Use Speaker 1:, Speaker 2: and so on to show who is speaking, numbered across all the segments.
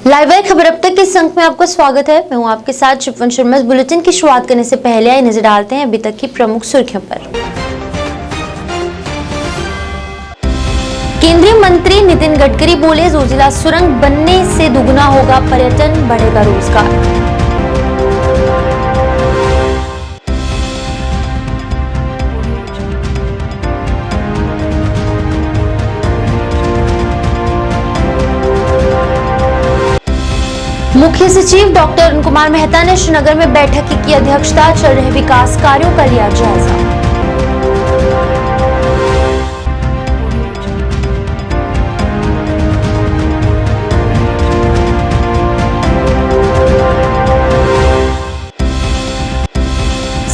Speaker 1: Live खबर अब तक के इस अंक में आपका स्वागत है। मैं हूं आपके साथ शिववन शर्मा। इस बुलेटिन की शुरुआत करने से पहले आइए नजर डालते हैं अभी तक की प्रमुख सुर्खियों पर। केंद्रीय मंत्री नितिन गडकरी बोले, जोजिला सुरंग बनने से दुगना होगा पर्यटन, बढ़ेगा रोजगार। मुख्य सचिव डॉक्टर अरुण कुमार मेहता ने श्रीनगर में बैठक की अध्यक्षता। चल रहे विकास कार्यों का लिया जायजा।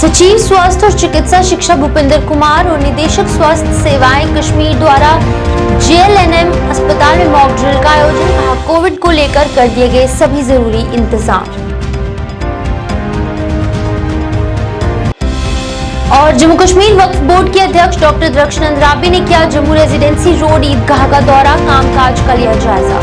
Speaker 1: सचिव स्वास्थ्य और चिकित्सा शिक्षा भूपेंद्र कुमार और निदेशक स्वास्थ्य सेवाएं कश्मीर द्वारा JLNM अस्पताल में मॉक ड्रिल का आयोजन। कहा, कोविड को लेकर कर दिए गए सभी जरूरी इंतजाम। और जम्मू कश्मीर वक्फ बोर्ड के अध्यक्ष डॉक्टर दरख्शनंद राबी ने किया जम्मू रेजिडेंसी रोड ईदगाह का दौरा। कामकाज का लिया जायजा।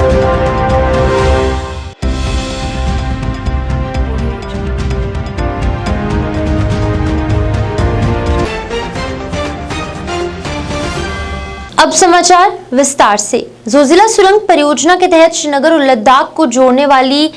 Speaker 1: अब समाचार विस्तार से। जोजिला सुरंग परियोजना के तहत श्रीनगर और लद्दाख को जोड़ने वाली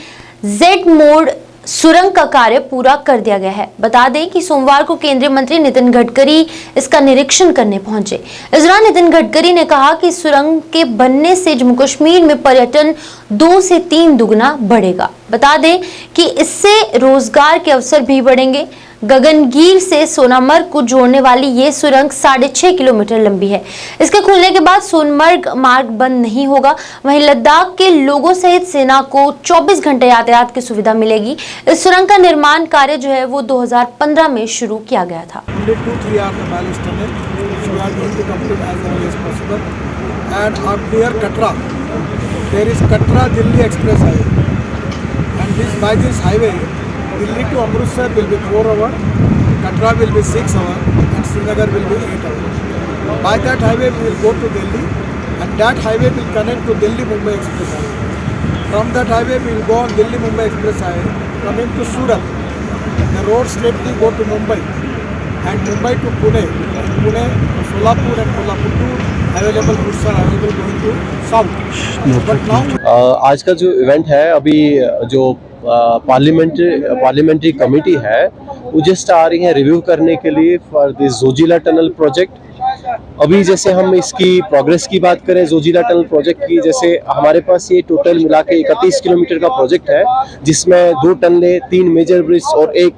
Speaker 1: जेड मोड सुरंग का कार्य पूरा कर दिया गया है। बता दें कि सोमवार को केंद्रीय मंत्री नितिन गडकरी इसका निरीक्षण करने पहुंचे। इस दौरान नितिन गडकरी ने कहा कि सुरंग के बनने से जम्मू कश्मीर में पर्यटन 2 से 3 दुगना बढ़ेगा। बता दें कि इससे रोजगार के अवसर भी बढ़ेंगे। गगनगीर से सोनामर्ग को जोड़ने वाली ये सुरंग 6.5 किलोमीटर लंबी है। इसके खुलने के बाद सोनमर्ग मार्ग बंद नहीं होगा। वहीं लद्दाख के लोगों सहित सेना को 24 घंटे यातायात की सुविधा मिलेगी। इस सुरंग का निर्माण कार्य जो है वो 2015 में शुरू किया गया था।
Speaker 2: Delhi to Amritsar will be 4 hours, Katra will be 6 hours, and Srinagar will be 8 hours. By that highway we will go to Delhi, and that highway will connect to Delhi-Mumbai Express Highway. From that highway we will go on Delhi-Mumbai Express Highway, coming to Surat. The road straightly go to Mumbai, and Mumbai to Pune, and Pune to Solapur, and Kolhapur to available routes are available going to south. But now
Speaker 3: आज का जो event है, अभी जो parliamentary committee है वो just आ रही है रिव्यू करने के लिए for this Zoji La tunnel project. अभी जैसे हम इसकी प्रोग्रेस की बात करें जोजिला टनल प्रोजेक्ट की, जैसे हमारे पास ये टोटल मिला के 31 किलोमीटर का प्रोजेक्ट है, जिसमें 2 टनलें, 3 मेजर ब्रिज और एक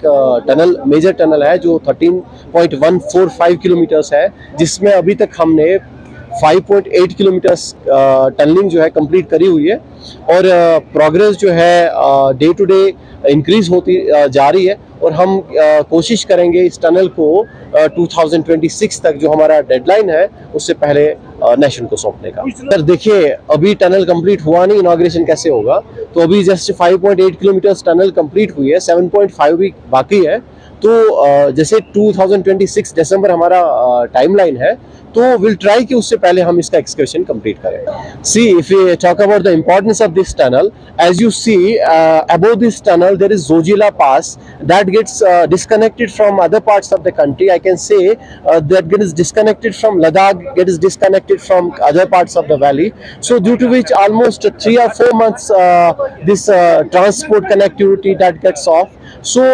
Speaker 3: मेजर टनल है जो 13.145 किलोमीटर्स है, जिसमें अभी तक हमने 5.8 किलोमीटर्स टनलिंग जो है कंप्लीट करी हुई है। और प्रोग्रेस जो है डे टू डे इंक्रीज होती जा रही है, और हम कोशिश करेंगे इस टनल को 2026 तक, जो हमारा डेडलाइन है, उससे पहले नेशन को सौंपने का। सर देखिए, अभी टनल कंप्लीट हुआ नहीं, इनॉग्रेशन कैसे होगा। तो अभी जस्ट 5.8 किलोमीटर टनल कंप्लीट हुई है, 7.5 भी बाकी है। तो जैसे 2026 दिसंबर हमारा टाइमलाइन है, तो विल ट्राई कि उससे पहले हम इसका एक्सकर्शन कंप्लीट करें। See if we talk about the importance of this tunnel, as you see about this tunnel there is Zojila pass that gets disconnected from other parts of the country. I can say that gets disconnected from Ladakh, gets disconnected from other parts of the valley. So due to which almost 3 or 4 months this transport connectivity that gets off. So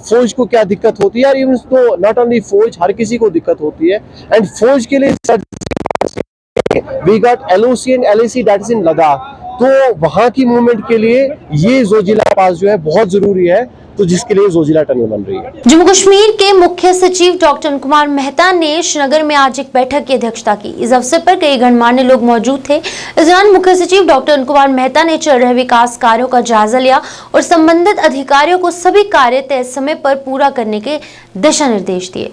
Speaker 3: फौज को क्या दिक्कत होती है, even तो not only फौज, हर किसी को दिक्कत होती है। एंड फौज के लिए we got LOC and LAC that is in Ladakh. तो वहां की मूवमेंट के लिए ये जोजिला पास जो है बहुत जरूरी है, तो जिसके लिए जोजिला टनल बन रही है।
Speaker 1: जम्मू कश्मीर के मुख्य सचिव डॉक्टर अरुण कुमार मेहता ने श्रीनगर में आज एक बैठक की अध्यक्षता की। इस अवसर पर कई गणमान्य लोग मौजूद थे। इस दौरान मुख्य सचिव डॉक्टर अरुण कुमार मेहता ने चल रहे विकास कार्यों का जायजा लिया और संबंधित अधिकारियों को सभी कार्य तय समय पर पूरा करने के दिशा निर्देश दिए।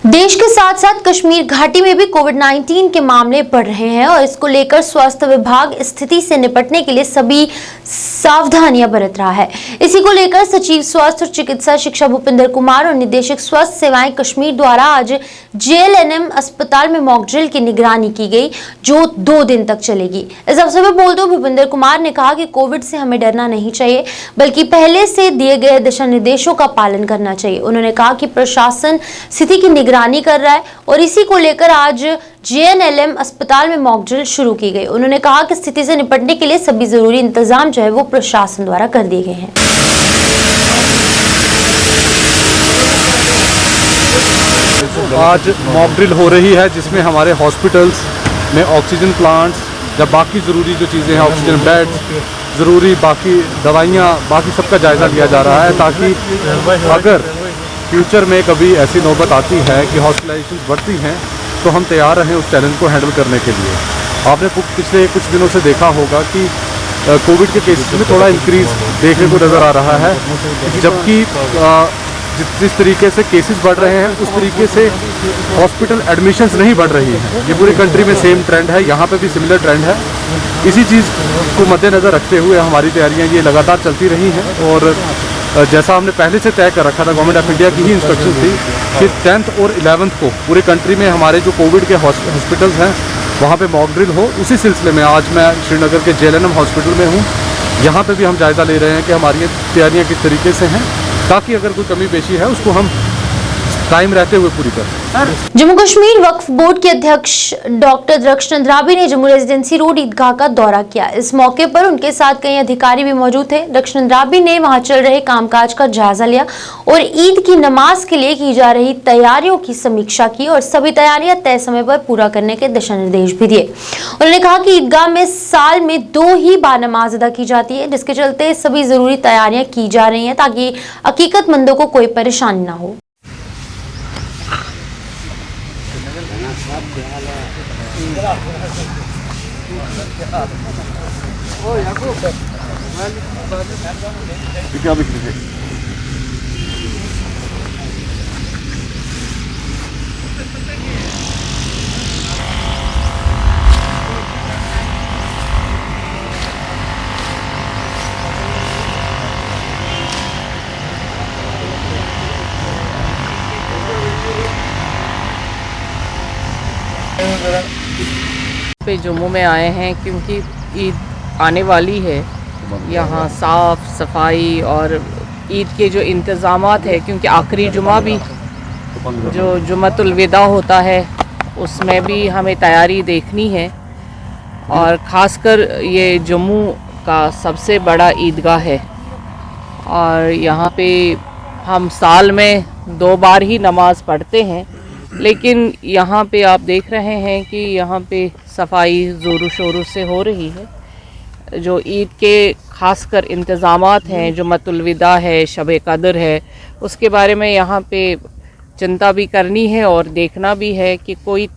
Speaker 1: देश के साथ साथ कश्मीर घाटी में भी कोविड-19 के मामले बढ़ रहे हैं और इसको लेकर स्वास्थ्य विभाग स्थिति से निपटने के लिए सभी सावधानियां बरत रहा है। इसी को लेकर सचिव स्वास्थ्य और चिकित्सा शिक्षा भूपिंदर कुमार और निदेशक स्वास्थ्य सेवाएं कश्मीर द्वारा आज JLNM अस्पताल में मॉक ड्रिल की निगरानी की गई, जो 2 दिन तक चलेगी। इस अवसर पर बोलते हुए भूपिंदर कुमार ने कहा कि कोविड से हमें डरना नहीं चाहिए, बल्कि पहले से दिए गए दिशा निर्देशों का पालन करना चाहिए। उन्होंने कहा कि प्रशासन स्थिति की निगरानी कर रहा है और इसी को लेकर आज JNLM अस्पताल में मॉक ड्रिल शुरू की गई। उन्होंने कहा कि स्थिति से निपटने के लिए सभी जरूरी इंतजाम जो है वो प्रशासन द्वारा कर दिए गए हैं।
Speaker 4: आज मॉक ड्रिल हो रही है जिसमें हमारे हॉस्पिटल्स में ऑक्सीजन प्लांट्स या बाकी ज़रूरी जो चीज़ें हैं, ऑक्सीजन बेड्स, ज़रूरी बाकी दवाइयाँ, बाकी सबका जायज़ा लिया जा रहा है, ताकि अगर फ्यूचर में कभी ऐसी नौबत आती है कि हॉस्पिटलाइजेशन बढ़ती हैं तो हम तैयार रहें उस चैलेंज को हैंडल करने के लिए। आपने पिछले कुछ दिनों से देखा होगा कि कोविड के केसेस में थोड़ा इंक्रीज देखने को नज़र आ रहा है, जबकि जिस तरीके से केसेस बढ़ रहे हैं उस तरीके से हॉस्पिटल एडमिशन्स नहीं बढ़ रही हैं। ये पूरी कंट्री में सेम ट्रेंड है, यहाँ पे भी सिमिलर ट्रेंड है। इसी चीज़ को मद्देनज़र रखते हुए हमारी तैयारियाँ ये लगातार चलती रही हैं और जैसा हमने पहले से तय कर रखा था, गवर्नमेंट ऑफ इंडिया की ही इंस्ट्रक्शन थी कि 10th और 11th को पूरे कंट्री में हमारे जो कोविड के हॉस्पिटल्स हैं वहाँ पे मॉक ड्रिल हो। उसी सिलसिले में आज मैं श्रीनगर के JLNM हॉस्पिटल में हूँ। यहाँ पे भी हम जायज़ा ले रहे हैं कि हमारी तैयारियाँ किस तरीके से हैं, ताकि अगर कोई कमी पेशी है उसको हम टाइम रहते हुए पूरी करें।
Speaker 1: जम्मू कश्मीर वक्फ बोर्ड के अध्यक्ष डॉक्टर दरख्श नंदराबी ने जम्मू रेजिडेंसी रोड ईदगाह का दौरा किया। इस मौके पर उनके साथ कई अधिकारी भी मौजूद थे। दरख्श नंदराबी ने वहां चल रहे कामकाज का जायजा लिया और ईद की नमाज के लिए की जा रही तैयारियों की समीक्षा की और सभी तैयारियां तय समय पर पूरा करने के दिशा निर्देश भी दिए। उन्होंने कहा कि ईदगाह में साल में 2 ही बार नमाज अदा की जाती है, जिसके चलते सभी जरूरी तैयारियां की जा रही है ताकि अकीकतमंदों को कोई परेशानी न हो।
Speaker 5: पे जम्मू में आए हैं क्योंकि ईद आने वाली है। यहाँ साफ़ सफाई और ईद के जो इंतज़ामात है, क्योंकि आखिरी जुमा भी जो जुमतुल विदा होता है उसमें भी हमें तैयारी देखनी है और ख़ासकर ये जम्मू का सबसे बड़ा ईदगाह है और यहाँ पे हम साल में 2 बार ही नमाज़ पढ़ते हैं, लेकिन यहाँ पे आप देख रहे हैं कि यहाँ पे सफाई ज़ोरों शोरों से हो रही है। जो ईद के ख़ासकर इंतज़ामात हैं, जो मतुलविदा है, शब कदर है, उसके बारे में यहाँ पे चिंता भी करनी है और देखना भी है कि कोई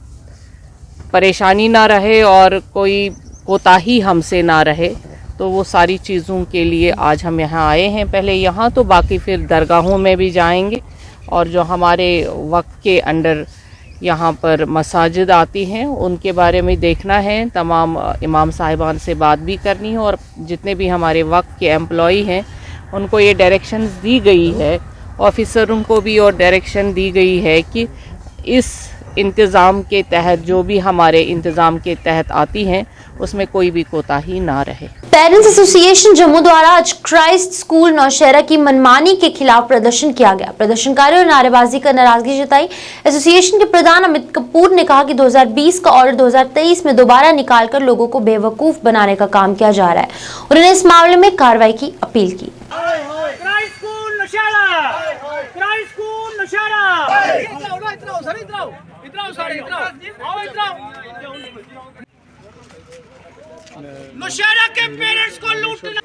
Speaker 5: परेशानी ना रहे और कोई कोताही हमसे ना रहे। तो वो सारी चीज़ों के लिए आज हम यहाँ आए हैं। पहले यहाँ तो बाकी फिर दरगाहों में भी जाएंगे और जो हमारे वक्त के अंडर यहाँ पर मसाजिद आती हैं उनके बारे में देखना है। तमाम इमाम साहिबान से बात भी करनी है और जितने भी हमारे वक्त के एम्प्लॉई हैं उनको ये डायरेक्शंस दी गई है, ऑफिसरों को भी और डायरेक्शन दी गई है कि इस इंतज़ाम के तहत जो भी हमारे इंतज़ाम के तहत आती हैं उसमें कोई भी कोताही ना रहे।
Speaker 1: पेरेंट्स एसोसिएशन जम्मू द्वारा आज क्राइस्ट स्कूल नौशहरा की मनमानी के खिलाफ प्रदर्शन किया गया। प्रदर्शनकारियों ने नारेबाजी कर नाराजगी जताई। एसोसिएशन के प्रधान अमित कपूर ने कहा कि 2020 का ऑर्डर 2023 में दोबारा निकालकर लोगों को बेवकूफ बनाने का काम किया जा रहा है। उन्होंने इस मामले में कार्रवाई की अपील की।
Speaker 6: नौशहरा के पेरेंट्स को लूटना।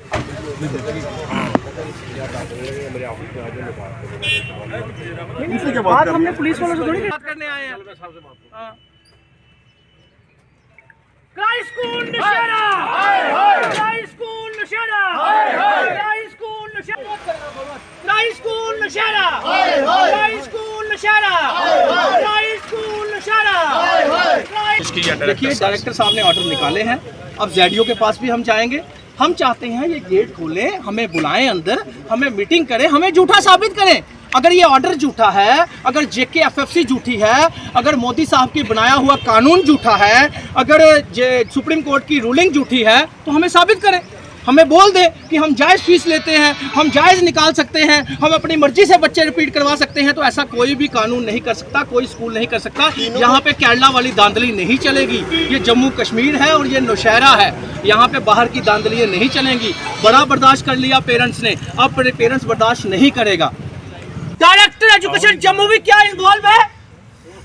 Speaker 2: इसी के बाद हमने
Speaker 6: पुलिस वालों से थोड़ी बात करने आए हैं। Christ school Naushahra, Christ school Naushahra, Christ school Naushahra, Christ school Naushahra, Christ school Naushahra. है। देखिए डायरेक्टर साहब ने ऑर्डर निकाले हैं, अब जेडीओ के पास भी हम जाएंगे। हम चाहते हैं ये गेट खोलें, हमें बुलाएं अंदर, हमें मीटिंग करें, हमें झूठा साबित करें। अगर ये ऑर्डर झूठा है, अगर JKFFC झूठी है, अगर मोदी साहब की बनाया हुआ कानून झूठा है, अगर सुप्रीम कोर्ट की रूलिंग झूठी है, तो हमें साबित करें, हमें बोल दे कि हम जायज़ फीस लेते हैं, हम जायज़ निकाल सकते हैं, हम अपनी मर्जी से बच्चे रिपीट करवा सकते हैं। तो ऐसा कोई भी कानून नहीं कर सकता, कोई स्कूल नहीं कर सकता। यहाँ पे केरला वाली दांधली नहीं चलेगी। ये जम्मू कश्मीर है और ये नौशहरा है, यहाँ पे बाहर की दांधलियाँ नहीं चलेंगी। बड़ा बर्दाश्त कर लिया पेरेंट्स ने, अब पेरेंट्स बर्दाश्त नहीं करेगा। डायरेक्टर एजुकेशन जम्मू भी क्या इन्वॉल्व है?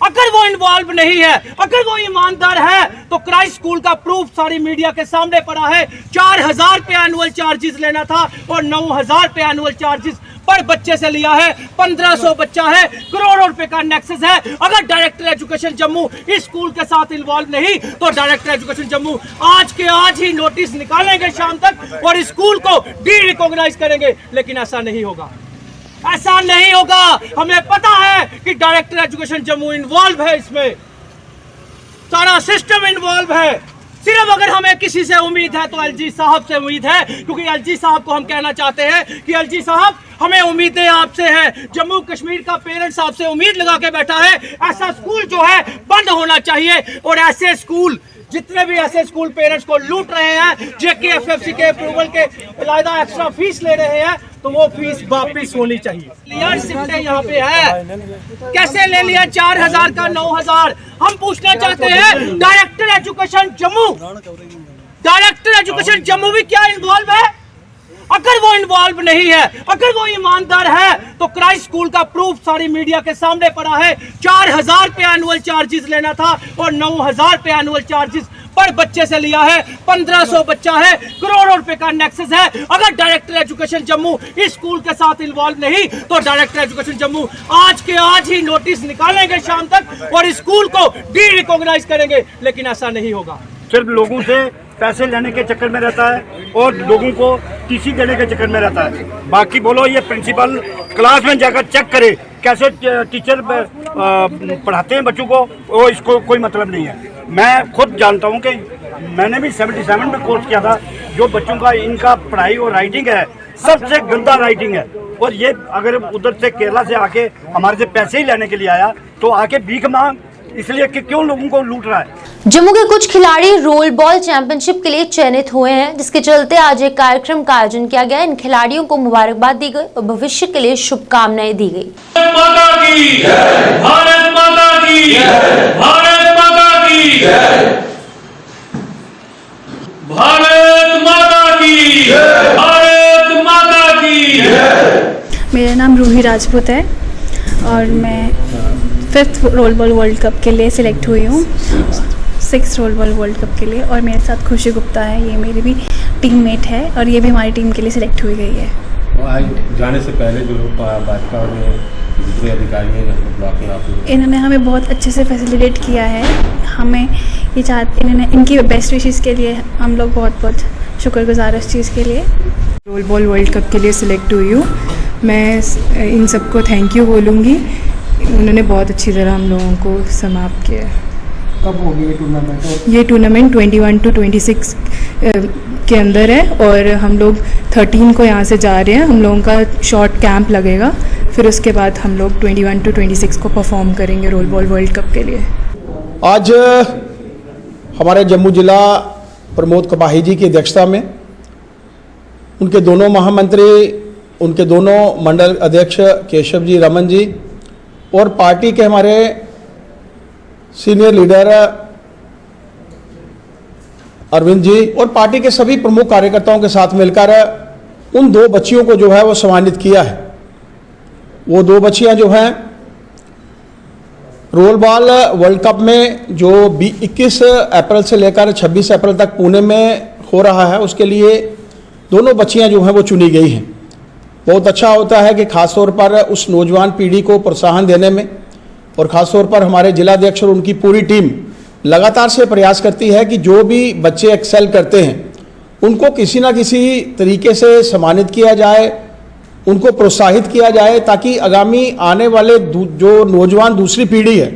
Speaker 6: अगर वो इन्वॉल्व नहीं है, अगर वो ईमानदार है, तो क्राइस्ट स्कूल का प्रूफ सारी मीडिया के सामने पड़ा है। 4000 रुपये एनुअल चार्जेस लेना था और 9000 रुपये एनुअल चार्जेस पर बच्चे से लिया है। 1500 बच्चा है, करोड़ों रुपए का नेक्सस है। अगर डायरेक्टर एजुकेशन जम्मू इस स्कूल के साथ इन्वॉल्व नहीं, तो डायरेक्टर एजुकेशन जम्मू आज के आज ही नोटिस निकालेंगे शाम तक और इस स्कूल को डी रिकॉग्नाइज करेंगे। लेकिन ऐसा नहीं होगा, ऐसा नहीं होगा। हमें पता है कि डायरेक्टर एजुकेशन जम्मू इन्वॉल्व है, इसमें सारा सिस्टम इन्वॉल्व है। सिर्फ अगर हमें किसी से उम्मीद है तो एलजी साहब से उम्मीद है, क्योंकि एलजी साहब को हम कहना चाहते हैं कि एलजी साहब हमें उम्मीदें आपसे हैं। जम्मू कश्मीर का पेरेंट्स आपसे उम्मीद लगा के बैठा है। ऐसा स्कूल जो है बंद होना चाहिए और ऐसे स्कूल, जितने भी ऐसे स्कूल पेरेंट्स को लूट रहे हैं, JKFFC के अप्रूवल के इलादा एक्स्ट्रा फीस ले रहे हैं, तो वो फीस वापिस होनी चाहिए। यार सिफ्टें यहाँ पे है, कैसे ले लिया 4000 का 9000? हम पूछना चाहते हैं director education Jammu, director education Jammu भी क्या इन्वॉल्व है? अगर वो इन्वॉल्व नहीं है, अगर वो ईमानदार है, तो क्राइस्ट स्कूल का प्रूफ सारी मीडिया के सामने पड़ा है। 4000 रुपये एनुअल चार्जेस लेना था और 9000 रुपये एनुअल चार्जेस पर बच्चे से लिया है। 1500 बच्चा है, करोड़ों रुपए का नेक्सस है। अगर डायरेक्टर एजुकेशन जम्मू इस स्कूल के साथ इन्वॉल्व नहीं, तो डायरेक्टर एजुकेशन जम्मू आज के आज ही नोटिस निकालेंगे शाम तक और इस स्कूल को डी रिकॉग्नाइज करेंगे। लेकिन ऐसा नहीं होगा।
Speaker 7: सिर्फ लोगों से पैसे लेने के चक्कर में रहता है और लोगों को टीसी देने के चक्कर में रहता है। बाकी बोलो ये प्रिंसिपल क्लास में जाकर चेक करे कैसे टीचर पढ़ाते हैं बच्चों को, वो इसको कोई मतलब नहीं है। मैं खुद जानता हूँ कि मैंने भी 77 में कोर्स किया था। जो बच्चों का इनका पढ़ाई और राइटिंग है सबसे गंदा राइटिंग है, और ये अगर उधर से केरला से आके हमारे से पैसे ही लेने के लिए आया तो आके भीख मांग, इसलिए कि क्यों लोगों को लूट रहा है।
Speaker 1: जम्मू के कुछ खिलाड़ी रोल बॉल चैंपियनशिप के लिए चयनित हुए हैं, जिसके चलते आज एक कार्यक्रम का आयोजन किया गया। इन खिलाड़ियों को मुबारकबाद दी गई और भविष्य के लिए शुभकामनाएं दी गई।
Speaker 8: भारत माता की जय, भारत माता की जय, भारत माता की जय, भारत माता की जय, भारत माता की जय।
Speaker 9: मेरा नाम रूही राजपूत है और मैं 5th role ball world cup के लिए सिलेक्ट हुई हूँ, 6th role ball world cup के लिए। और मेरे साथ खुशी गुप्ता है, ये मेरी भी टीममेट है और ये भी हमारी टीम के लिए सिलेक्ट हुई गई है।
Speaker 10: आज जाने से पहले जो भाजपा और दूसरे अधिकारी हैं ब्लॉक में,
Speaker 9: इन्होंने हमें बहुत अच्छे से फैसिलिटेट किया है। हमें ये चाहते, इन्होंने इनकी बेस्ट विशेज़ के लिए हम लोग बहुत बहुत शुक्रगुजार इस चीज़ के लिए।
Speaker 11: रोल बॉल वर्ल्ड कप के लिए सिलेक्ट हुई हूँ। मैं इन सबको थैंक यू बोलूँगी, उन्होंने बहुत अच्छी तरह हम लोगों को समाप्त किया।
Speaker 2: कब होगी ये टूर्नामेंट?
Speaker 11: ये टूर्नामेंट 21 to 26 के अंदर है और हम लोग 13 को यहाँ से जा रहे हैं। हम लोगों का शॉर्ट कैंप लगेगा, फिर उसके बाद हम लोग 21 to 26 को परफॉर्म करेंगे रोल बॉल वर्ल्ड कप के लिए।
Speaker 2: आज हमारे जम्मू जिला प्रमोद कबाही जी की अध्यक्षता में उनके दोनों महामंत्री, उनके दोनों मंडल अध्यक्ष केशव जी, रमन जी और पार्टी के हमारे सीनियर लीडर अरविंद जी और पार्टी के सभी प्रमुख कार्यकर्ताओं के साथ मिलकर उन 2 बच्चियों को जो है वो सम्मानित किया है। वो 2 बच्चियां जो हैं रोल बॉल वर्ल्ड कप में जो 21 अप्रैल से लेकर 26 अप्रैल तक पुणे में हो रहा है, उसके लिए दोनों बच्चियां जो हैं वो चुनी गई हैं। बहुत अच्छा होता है कि खासतौर पर उस नौजवान पीढ़ी को प्रोत्साहन देने में और ख़ासतौर पर हमारे जिलाध्यक्ष और उनकी पूरी टीम लगातार से प्रयास करती है कि जो भी बच्चे एक्सेल करते हैं उनको किसी ना किसी तरीके से सम्मानित किया जाए, उनको प्रोत्साहित किया जाए, ताकि आगामी आने वाले जो नौजवान दूसरी पीढ़ी है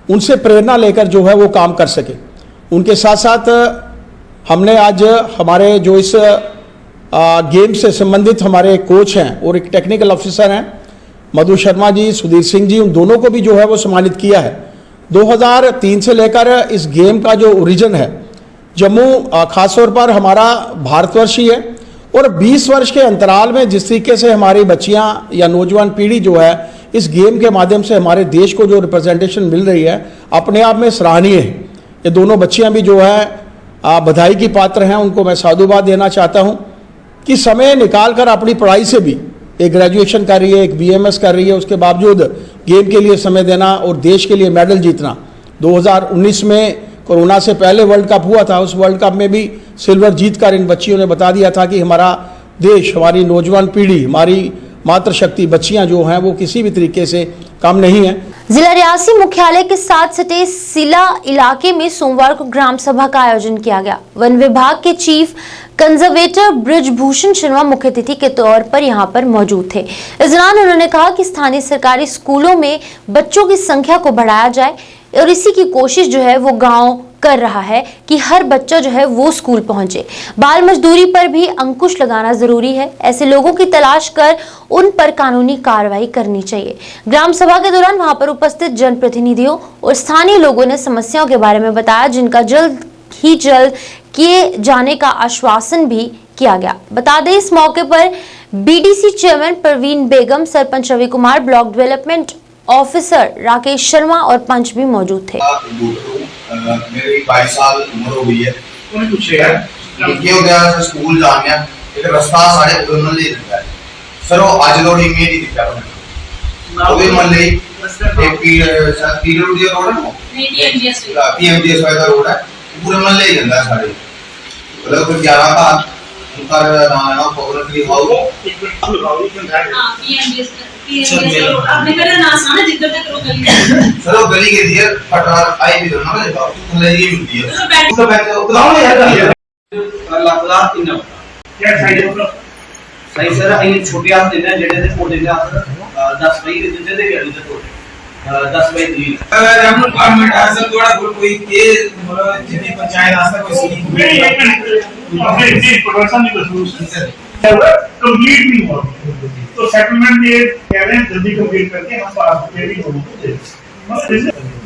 Speaker 2: उनसे प्रेरणा लेकर जो है वो काम कर सके। उनके साथ साथ हमने आज हमारे जो इस गेम से संबंधित हमारे कोच हैं और एक टेक्निकल ऑफिसर हैं मधु शर्मा जी, सुधीर सिंह जी, उन दोनों को भी जो है वो सम्मानित किया है। 2003 से लेकर इस गेम का जो ओरिजिन है जम्मू खासतौर पर हमारा भारतवर्ष ही है, और 20 वर्ष के अंतराल में जिस तरीके से हमारी बच्चियां या नौजवान पीढ़ी जो है इस गेम के माध्यम से हमारे देश को जो रिप्रेजेंटेशन मिल रही है अपने आप में सराहनीय है। ये दोनों बच्चियां भी जो है बधाई की पात्र हैं, उनको मैं साधुवाद देना चाहता हूं कि समय निकाल कर अपनी पढ़ाई से भी एक ग्रेजुएशन कर रही है, एक BMS कर रही है, उसके बावजूद गेम के लिए समय देना और देश के लिए मेडल जीतना। 2019 में कोरोना से पहले वर्ल्ड कप हुआ था, उस वर्ल्ड कप में भी सिल्वर जीतकर इन बच्चियों ने बता दिया था कि हमारा देश, हमारी नौजवान पीढ़ी, हमारी मातृशक्ति बच्चियां जो हैं वो किसी भी तरीके से कम नहीं है।
Speaker 1: जिला रियासी मुख्यालय के साथ सटे सिला इलाके में सोमवार को ग्राम सभा का आयोजन किया गया। वन विभाग के चीफ कंजर्वेटर ब्रिजभूषण शर्मा मुख्य अतिथि के तौर पर यहां पर मौजूद थे। इस दौरान उन्होंने कहा कि स्थानीय सरकारी स्कूलों में बच्चों की संख्या को बढ़ाया जाए और इसी की कोशिश जो है वो गांव कर रहा है कि हर बच्चा जो है वो स्कूल पहुंचे। बाल मजदूरी पर भी अंकुश लगाना जरूरी है। ऐसे लोगों की तलाश कर उन पर कानूनी कार्रवाई करनी चाहिए। ग्राम सभा के दौरान वहां पर उपस्थित जनप्रतिनिधियों और स्थानीय लोगों ने समस्याओं के बारे में बताया, जिनका जल्द किए जाने का आश्वासन भी किया गया। बता दें इस मौके पर BDC chairman Parveen Begum, sarpanch Ravi Kumar, block development officer Rakesh Sharma और पंच भी मौजूद थे।
Speaker 12: मेरी 22 साल उम्र हो गई है। उन्हें पूछे यार क्यों गया स्कूल जाने एक रास्ता सारे उधर ले दिखता है सर, वो आज लोड इमेज ही दिखता है उधर मन ले एक पीर रोड ये रोड है PMGS वाला रोड है, पूरे मन ले ਜਾਂਦਾ है सारे मतलब कुछ 11 का उनका नाम पब्लिकली हाउ आपने कहा ना साना जिधर तक रोड गली सर वो गली के दिया पटार आई भी ना ले बाबू तुम ले ये मिलती है तो बैठ उतलाओ यार अल्लाह तीन क्या साइड मतलब सही सर आई छोटे हाथ देना जेडे से फोड़ देना 10 मई के दिन दे गया इधर फोड़ 10 मई 3 अगर हम गवर्नमेंट हासिल थोड़ा कोई के मतलब जितनी पंचायत आस्था कोई सीधी अपने इसी प्रोडक्शन की सोल्यूशन कंप्लीट नहीं हुआ तो सेटलमेंट ये कह रहे हैं जल्दी कंप्लीट करके हम पास भी लोगों को दे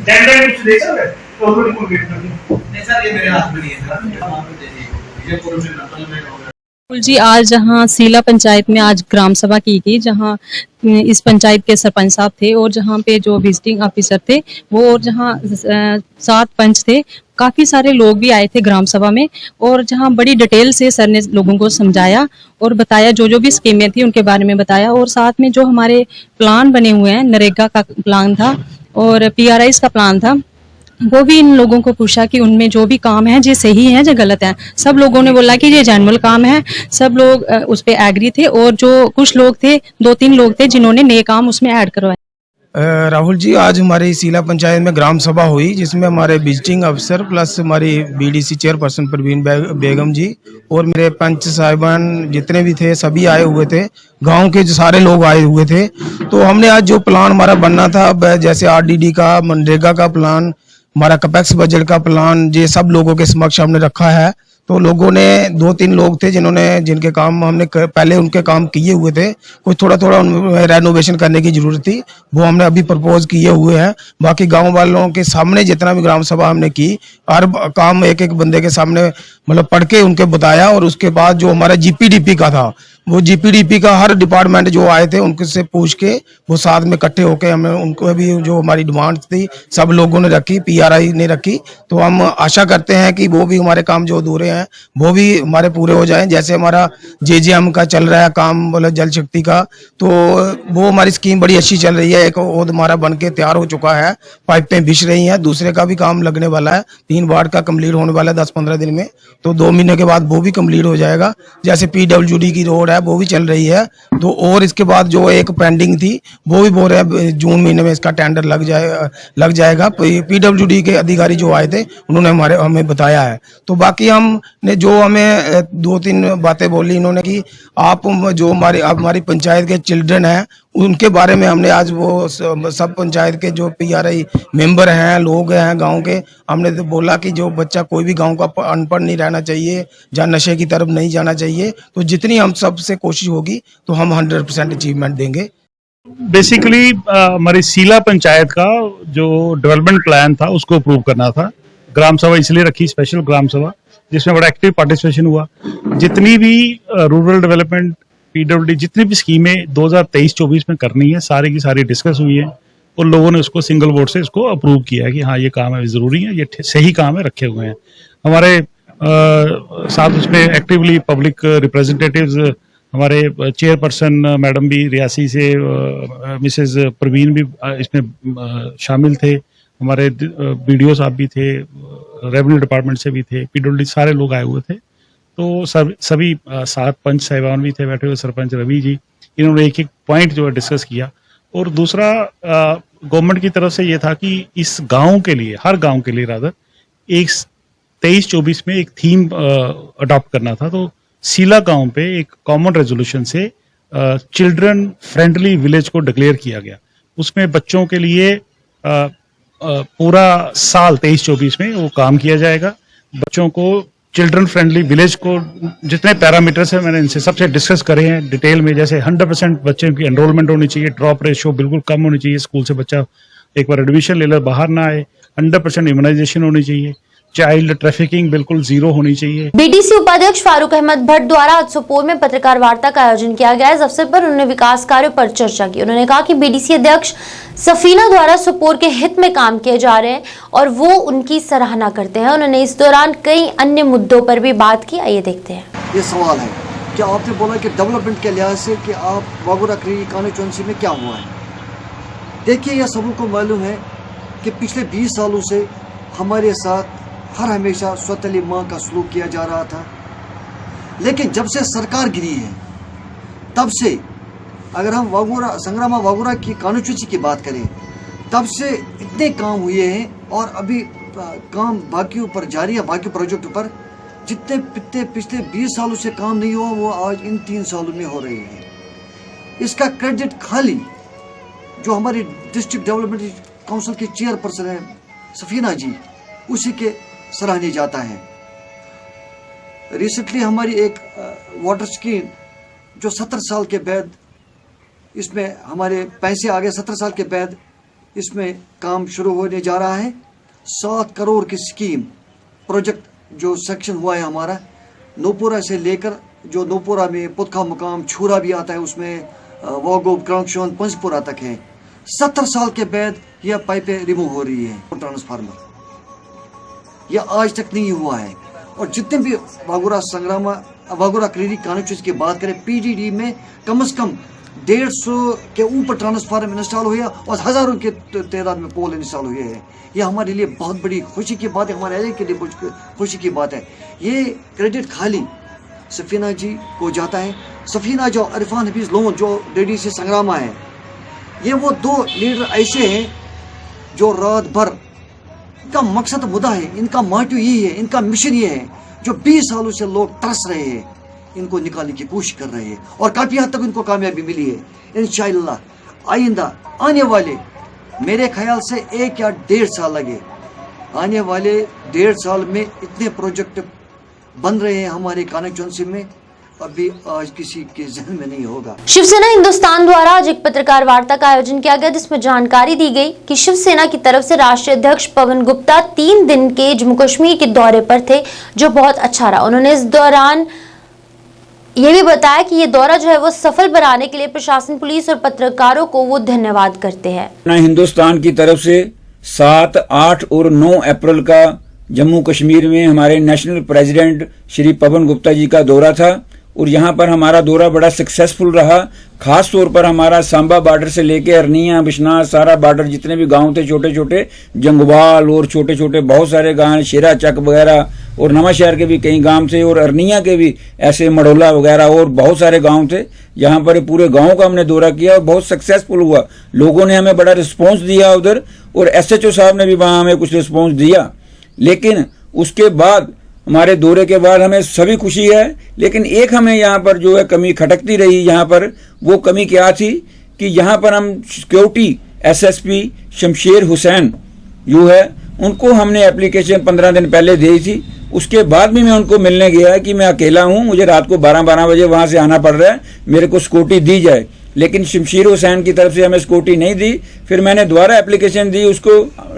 Speaker 12: डेडलाइन कुछ दे सकते हैं तो थोड़ी कंप्लीट करके नहीं सर ये मेरे हाथ में नहीं है सर आप दे दीजिए ये पूरे में नकल में होगा
Speaker 13: जी। आज जहाँ सीला पंचायत में आज ग्राम सभा की गई, जहाँ इस पंचायत के सरपंच साहब थे और जहाँ पे जो विजिटिंग ऑफिसर थे वो और जहाँ 7 पंच थे, काफ़ी सारे लोग भी आए थे ग्राम सभा में। और जहाँ बड़ी डिटेल से सर ने लोगों को समझाया और बताया, जो जो भी स्कीमें थी उनके बारे में बताया। और साथ में जो हमारे प्लान बने हुए हैं, नरेगा का प्लान था और PRIs का प्लान था, वो भी इन लोगों को पूछा कि उनमें जो भी काम है जो सही है जो गलत है। सब लोगों ने बोला कि ये जेन्युइन काम है, सब लोग उस पे एग्री थे। और जो कुछ लोग थे, 2-3 लोग थे जिन्होंने नए काम उसमें ऐड करवाए।
Speaker 14: राहुल जी, आज हमारी सीला पंचायत में ग्राम सभा हुई जिसमें हमारे विजिटिंग अफसर प्लस हमारी BDC चेयरपर्सन परवीन बेगम जी और मेरे पंच साहिबान जितने भी थे सभी आए हुए थे, गांव के जो सारे लोग आए हुए थे। तो हमने आज जो प्लान हमारा बनना था, जैसे RDD का, मनरेगा का प्लान, हमारा कैपेक्स बजट का प्लान, ये सब लोगों के समक्ष हमने रखा है। तो लोगों ने 2-3 लोग थे जिनके काम हमने पहले उनके काम किए हुए थे, कुछ थोड़ा रेनोवेशन करने की जरूरत थी, वो हमने अभी प्रपोज किए हुए हैं। बाकी गांव वालों के सामने जितना भी ग्राम सभा हमने की, हर काम एक बंदे के सामने मतलब पढ़ के उनके बताया। और उसके बाद जो हमारा GPDP का था, वो GPDP का हर डिपार्टमेंट जो आए थे उनके से पूछ के वो साथ में इकट्ठे होके हमें उनको भी जो हमारी डिमांड थी सब लोगों ने रखी, PRI ने रखी। तो हम आशा करते हैं कि वो भी हमारे काम जो अधूरे हैं वो भी हमारे पूरे हो जाएं। जैसे हमारा JJM का चल रहा है काम, बोले जल शक्ति का, तो वो हमारी स्कीम बड़ी अच्छी चल रही है। एक और हमारा बन के तैयार हो चुका है, पाइपें बिछ रही हैं, दूसरे का भी काम लगने वाला है, 3 वार्ड का कम्प्लीट होने वाला है 10-15 दिन में, तो 2 महीने के बाद वो भी कम्प्लीट हो जाएगा। जैसे PWD की रोड वो भी चल रही है। तो और इसके बाद जो एक पेंडिंग थी वो भी बोल रहे हैं जून महीने में इसका टेंडर लग जाएगा। PWD के अधिकारी जो आए थे उन्होंने हमें बताया है। तो बाकी हमने जो हमें 2-3 बातें बोली इन्होंने कि आप जो हमारी पंचायत के चिल्ड्रन हैं उनके बारे में हमने आज वो सब पंचायत के जो PRI मेंबर हैं, लोग हैं गांव के, हमने तो बोला कि जो बच्चा कोई भी गांव का अनपढ़ नहीं रहना चाहिए, जहाँ नशे की तरफ नहीं जाना चाहिए। तो जितनी हम सबसे कोशिश होगी तो हम 100% अचीवमेंट देंगे।
Speaker 15: बेसिकली हमारी सीला पंचायत का जो डेवलपमेंट प्लान था उसको अप्रूव करना था। ग्राम सभा इसलिए रखी, स्पेशल ग्राम सभा, जिसमें बड़ा एक्टिव पार्टिसिपेशन हुआ। जितनी भी रूरल डेवलपमेंट PWD जितनी भी स्कीमें 2023-24 में करनी है, सारी की सारी डिस्कस हुई है और लोगों ने उसको सिंगल वोट से इसको अप्रूव किया है कि हाँ ये काम है, जरूरी है, ये सही काम है, रखे हुए हैं। हमारे साथ उसमें एक्टिवली पब्लिक रिप्रेजेंटेटिव्स, हमारे चेयरपर्सन मैडम भी रियासी से, मिसेस प्रवीण भी इसमें शामिल थे, हमारे BDO साहब भी थे, रेवेन्यू डिपार्टमेंट से भी थे, PWD सारे लोग आए हुए थे। तो सभी 7 पंच साहिबान भी थे बैठे हुए, सरपंच रवि जी, इन्होंने एक एक पॉइंट जो है डिस्कस किया। और दूसरा गवर्नमेंट की तरफ से ये था कि इस गांव के लिए, हर गांव के लिए रादर, एक 23-24 में एक थीम अडॉप्ट करना था। तो सीला गांव पे एक कॉमन रेजोल्यूशन से चिल्ड्रन फ्रेंडली विलेज को डिक्लेयर किया गया। उसमें बच्चों के लिए पूरा साल 23-24 में वो काम किया जाएगा। बच्चों को चिल्ड्रन फ्रेंडली विलेज को जितने पैरामीटर्स हैं मैंने इनसे सबसे डिस्कस करे हैं डिटेल में। जैसे 100% बच्चों की एनरोलमेंट होनी चाहिए, ड्रॉप रेशियो बिल्कुल कम होनी चाहिए, स्कूल से बच्चा एक बार एडमिशन ले ले बाहर ना आए, 100% इम्यूनाइजेशन होनी चाहिए, चाइल्ड ट्रैफिकिंग बिल्कुल जीरो होनी चाहिए।
Speaker 1: BDC उपाध्यक्ष फारूक अहमद भट्ट द्वारा आज सोपोर में पत्रकार वार्ता का आयोजन किया गया। इस अवसर पर उन्होंने विकास कार्यों पर चर्चा की। उन्होंने कहा कि BDC अध्यक्ष सफीना द्वारा सोपोर के हित में काम किए जा रहे हैं और वो उनकी सराहना करते हैं। उन्होंने इस दौरान कई अन्य मुद्दों पर भी बात की। आइए देखते हैं।
Speaker 16: ये सवाल है कि आपने बोला कि डेवलपमेंट के लिहाज से कि आप वागुरा क्री कॉन्स्टिट्यूंसी में क्या हुआ है। देखिए, यह सबको मालूम है कि पिछले 20 सालों से हमारे साथ हर हमेशा स्वतली माँ का सलूक किया जा रहा था, लेकिन जब से सरकार गिरी है तब से, अगर हम संग्रामा वागुरा की कॉन्स्टिट्यूंसी की बात करें, तब से इतने काम हुए हैं और अभी काम बाकी ऊपर जारी है। बाकी प्रोजेक्ट पर जितने पिछले 20 सालों से काम नहीं हुआ वो आज इन 3 सालों में हो रहे हैं। इसका क्रेडिट खाली जो हमारी डिस्ट्रिक्ट डेवलपमेंट काउंसिल की चेयरपर्सन है सफीना जी, उसी के सराहनीय जाता है। रिसेंटली हमारी एक वाटर स्कीम जो 70 साल के बाद, इसमें हमारे पैसे आ गए, 70 साल के बाद इसमें काम शुरू होने जा रहा है। 7 करोड़ की स्कीम प्रोजेक्ट जो सेक्शन हुआ है हमारा नोपुरा से लेकर, जो नोपुरा में पुतखा मुकाम छूरा भी आता है, उसमें वागोब क्रंकशोन पंचपुरा तक है। 70 साल के बाद यह पाइपें रिमूव हो रही है। ट्रांसफार्मर यह आज तक नहीं हुआ है। और जितने भी वागुरा क्रीरी कॉन्स्टिट्यूंसी की बात करें, PDD में कम से कम 150 के ऊपर ट्रांसफार्मर इंस्टॉल हुए और हज़ारों के तादाद में पोल इंस्टॉल हुए हैं। यह हमारे लिए बहुत बड़ी खुशी की बात है, हमारे एरिया के लिए खुशी की बात है। ये क्रेडिट खाली सफीना जी को जाता है। सफीना जो इरफान हफीज लोन जो DDC संग्रामा है, ये वो 2 लीडर ऐसे हैं जो रात भर, इनका मकसद मुद्दा है, इनका मोटिव यही है, इनका मिशन ये है, जो 20 सालों से लोग तरस रहे हैं, इनको निकालने की कोशिश कर रहे हैं और काफ़ी हद तक इनको कामयाबी मिली है। इंशाअल्लाह आइंदा आने वाले, मेरे ख्याल से 1 या 1.5 साल लगे, आने वाले 1.5 साल में इतने प्रोजेक्ट बन रहे हैं हमारे कॉन्स्टिट्यूंसी में, अभी आज किसी के जहन में नहीं होगा।
Speaker 1: शिवसेना हिंदुस्तान द्वारा आज एक पत्रकार वार्ता का आयोजन किया गया, जिसमें जानकारी दी गई कि शिवसेना की तरफ से राष्ट्रीय अध्यक्ष पवन गुप्ता 3 दिन के जम्मू कश्मीर के दौरे पर थे, जो बहुत अच्छा रहा। उन्होंने इस दौरान ये भी बताया कि ये दौरा जो है वो सफल बनाने के लिए प्रशासन, पुलिस और पत्रकारों को वो धन्यवाद करते हैं।
Speaker 17: हिंदुस्तान की तरफ से 7, 8 और 9 अप्रैल का जम्मू कश्मीर में हमारे नेशनल प्रेसिडेंट श्री पवन गुप्ता जी का दौरा था और यहाँ पर हमारा दौरा बड़ा सक्सेसफुल रहा। खास तौर पर हमारा सांबा बॉर्डर से लेके अरनिया, बिश्नाह, सारा बॉर्डर जितने भी गांव थे, छोटे छोटे जंगवाल और छोटे छोटे बहुत सारे गांव, शेरा चक वगैरह और नवा शहर के भी कई गांव थे और अरनिया के भी ऐसे मडोला वगैरह और बहुत सारे गांव थे। यहाँ पर पूरे गांव का हमने दौरा किया और बहुत सक्सेसफुल हुआ। लोगों ने हमें बड़ा रिस्पॉन्स दिया उधर और SHO साहब ने भी वहाँ हमें कुछ रिस्पॉन्स दिया। लेकिन उसके बाद हमारे दौरे के बाद हमें सभी खुशी है, लेकिन एक हमें यहाँ पर जो है कमी खटकती रही यहाँ पर। वो कमी क्या थी कि यहाँ पर हम सिक्योरिटी एसएसपी शमशेर हुसैन जो है उनको हमने एप्लीकेशन 15 दिन पहले दी थी। उसके बाद भी मैं उनको मिलने गया कि मैं अकेला हूँ, मुझे रात को 12 बजे वहाँ से आना पड़ रहा है, मेरे को सिक्योरिटी दी जाए, लेकिन शमशेर हुसैन की तरफ से हमें सिक्योरिटी नहीं दी। फिर मैंने दोबारा एप्लीकेशन दी उसको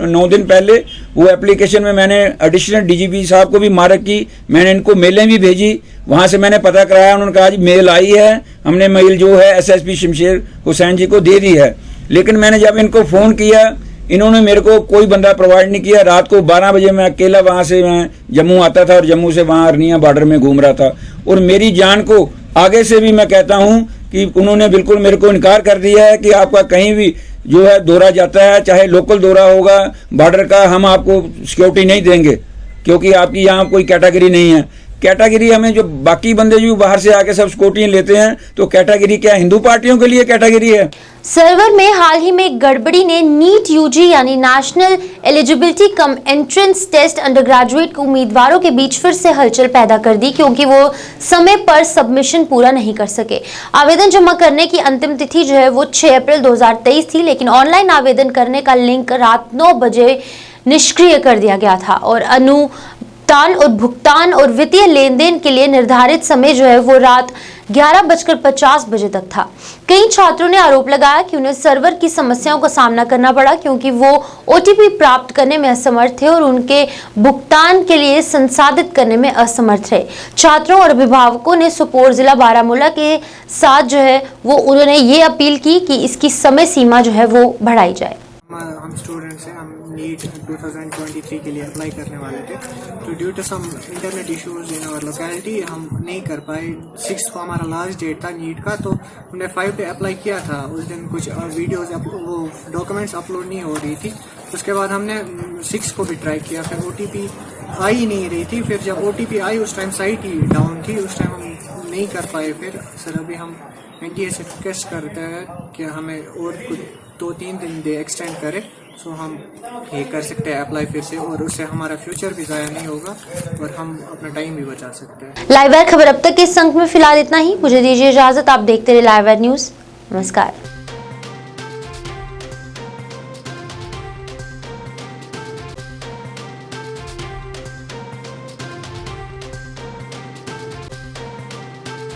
Speaker 17: 9 दिन पहले। वो एप्लीकेशन में मैंने एडिशनल डीजीपी साहब को भी मार्क की, मैंने इनको मेलें भी भेजी, वहाँ से मैंने पता कराया, उन्होंने कहा जी मेल आई है, हमने मेल जो है एसएसपी शमशेर हुसैन जी को दे दी है। लेकिन मैंने जब इनको फ़ोन किया, इन्होंने मेरे को कोई बंदा प्रोवाइड नहीं किया। रात को 12 बजे मैं अकेला वहाँ से मैं जम्मू आता था और जम्मू से वहाँ अरनिया बॉर्डर में घूम रहा था। और मेरी जान को आगे से भी मैं कहता हूँ कि उन्होंने बिल्कुल मेरे को इनकार कर दिया है कि आपका कहीं भी जो है दौरा जाता है, चाहे लोकल दौरा होगा बॉर्डर का, हम आपको सिक्योरिटी नहीं देंगे क्योंकि आपकी यहाँ कोई कैटेगरी नहीं है। कैटेगरी हमें जो बाकी बंदे जो बाहर से आके सब सिक्योरिटी लेते हैं, तो कैटेगरी क्या हिंदू पार्टियों के लिए कैटेगरी है?
Speaker 1: सर्वर में हाल ही में गड़बड़ी ने नीट यूजी यानी national eligibility cum entrance test undergraduate के उम्मीदवारों के बीच फिर से हलचल पैदा कर दी, क्योंकि वो समय पर सबमिशन पूरा नहीं कर सके। आवेदन जमा करने की अंतिम तिथि जो है वो 6 अप्रैल 2023 थी, लेकिन ऑनलाइन आवेदन करने का लिंक रात 9 बजे निष्क्रिय कर दिया गया था और भुगतान और वित्तीय लेन देन के लिए निर्धारित समय जो है वो रात 11:50 बजे तक था। कई छात्रों ने आरोप लगाया कि उन्हें सर्वर की समस्याओं का सामना करना पड़ा क्योंकि वो ओटीपी प्राप्त करने में असमर्थ थे और उनके भुगतान के लिए संसाधित करने में असमर्थ रहे। छात्रों और अभिभावकों ने सोपोर जिला बारामूला के साथ जो है वो उन्होंने ये अपील की कि इसकी समय सीमा जो है वो बढ़ाई जाए।
Speaker 18: हम स्टूडेंट्स हैं, हम नीट 2023 के लिए अप्लाई करने वाले थे, तो due to some internet issues in our locality हम नहीं कर पाए। 6 को हमारा लास्ट डेट था नीट का, तो हमने 5 पे अप्लाई किया था। उस दिन कुछ वीडियोस वो डॉक्यूमेंट्स अपलोड नहीं हो रही थी। उसके बाद हमने 6 को भी ट्राई किया, फिर ओटीपी आ ही नहीं रही थी। फिर जब ओटीपी आई उस टाइम साइट ही डाउन थी, उस टाइम हम नहीं कर पाए। फिर सर अभी हम एनटीए से रिक्वेस्ट करते हैं कि हमें और कुछ 2-3 दिन दे एक्सटेंड करे, सो हम ये कर सकते हैं अप्लाई फिर से, और उससे हमारा फ्यूचर भी ज़ाया नहीं होगा और हम अपना टाइम भी बचा सकते हैं।
Speaker 1: लाइव वायर खबर अब तक के इस अंक में फिलहाल इतना ही। मुझे दीजिए इजाजत, आप देखते रहे लाइव वायर न्यूज़। नमस्कार।